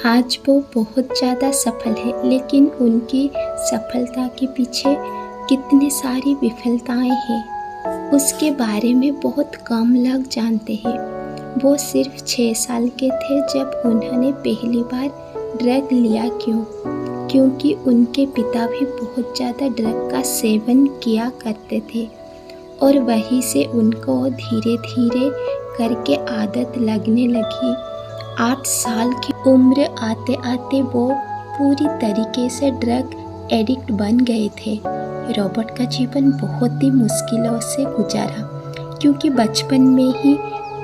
आज वो बहुत ज़्यादा सफल है, लेकिन उनकी सफलता के पीछे कितनी सारी विफलताएं हैं उसके बारे में बहुत कम लोग जानते हैं। वो सिर्फ 6 साल के थे जब उन्होंने पहली बार ड्रग लिया। क्योंकि उनके पिता भी बहुत ज़्यादा ड्रग का सेवन किया करते थे और वहीं से उनको धीरे धीरे करके आदत लगने लगी। 8 साल की उम्र आते आते वो पूरी तरीके से ड्रग एडिक्ट बन गए थे। रॉबर्ट का जीवन बहुत ही मुश्किलों से गुजारा, क्योंकि बचपन में ही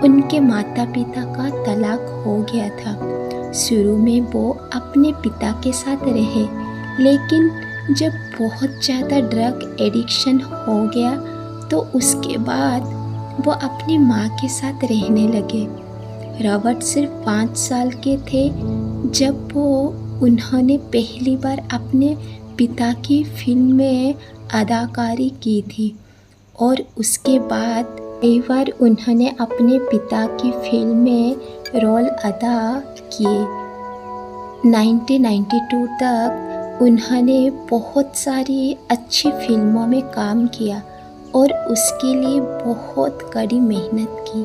उनके माता पिता का तलाक हो गया था। शुरू में वो अपने पिता के साथ रहे, लेकिन जब बहुत ज़्यादा ड्रग एडिक्शन हो गया तो उसके बाद वो अपनी माँ के साथ रहने लगे। रॉबर्ट सिर्फ 5 साल के थे जब उन्होंने पहली बार अपने पिता की फिल्म में अदाकारी की थी और उसके बाद कई बार उन्होंने अपने पिता की फिल्म में रोल अदा किए। 1992 तक उन्होंने बहुत सारी अच्छी फिल्मों में काम किया और उसके लिए बहुत कड़ी मेहनत की।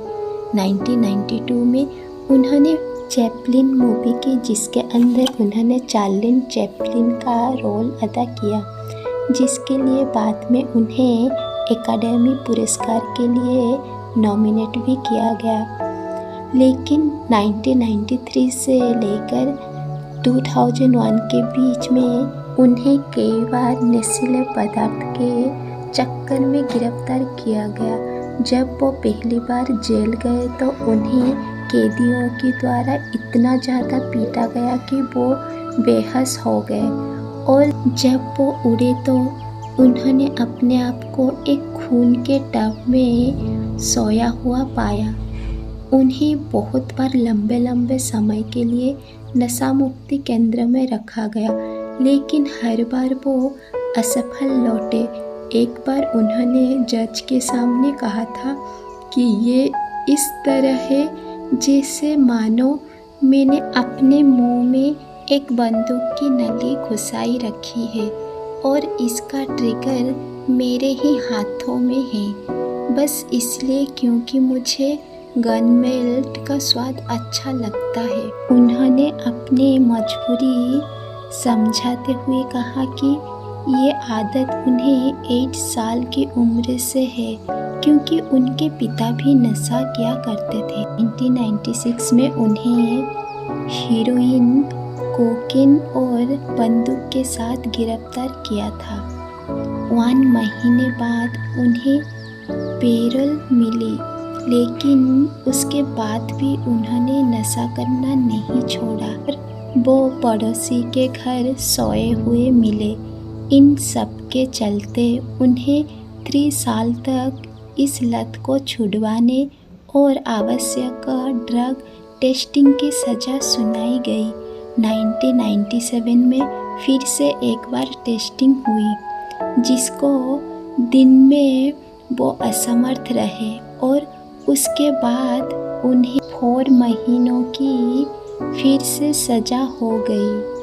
1992 में उन्होंने चैपलिन मूवी की, जिसके अंदर उन्होंने चार्ली चैपलिन का रोल अदा किया, जिसके लिए बाद में उन्हें एकेडमी पुरस्कार के लिए नॉमिनेट भी किया गया। लेकिन 1993 से लेकर 2001 के बीच में उन्हें कई बार नशीले पदार्थ के चक्कर में गिरफ्तार किया गया। जब वो पहली बार जेल गए तो उन्हें कैदियों के द्वारा इतना ज़्यादा पीटा गया कि वो बेहोश हो गए और जब वो उड़े तो उन्होंने अपने आप को एक खून के टब में सोया हुआ पाया। उन्हें बहुत बार लंबे लंबे समय के लिए नशा मुक्ति केंद्र में रखा गया, लेकिन हर बार वो असफल लौटे। एक बार उन्होंने जज के सामने कहा था कि ये इस तरह है जैसे मानो मैंने अपने मुंह में एक बंदूक की नली घुसाई रखी है और इसका ट्रिगर मेरे ही हाथों में है, बस इसलिए क्योंकि मुझे गन मेल्ट का स्वाद अच्छा लगता है। उन्होंने अपनी मजबूरी समझाते हुए कहा कि ये आदत उन्हें 8 साल की उम्र से है, क्योंकि उनके पिता भी नशा किया करते थे। 1996 में उन्हें हीरोइन, कोकेन और बंदूक के साथ गिरफ्तार किया था। 1 महीने बाद उन्हें पैरोल मिली, लेकिन उसके बाद भी उन्होंने नशा करना नहीं छोड़ा। वो पड़ोसी के घर सोए हुए मिले। इन सब के चलते उन्हें 3 साल तक इस लत को छुड़वाने और आवश्यक ड्रग टेस्टिंग की सज़ा सुनाई गई। 1997 में फिर से एक बार टेस्टिंग हुई, जिसको दिन में वो असमर्थ रहे और उसके बाद उन्हें 4 महीनों की फिर से सज़ा हो गई।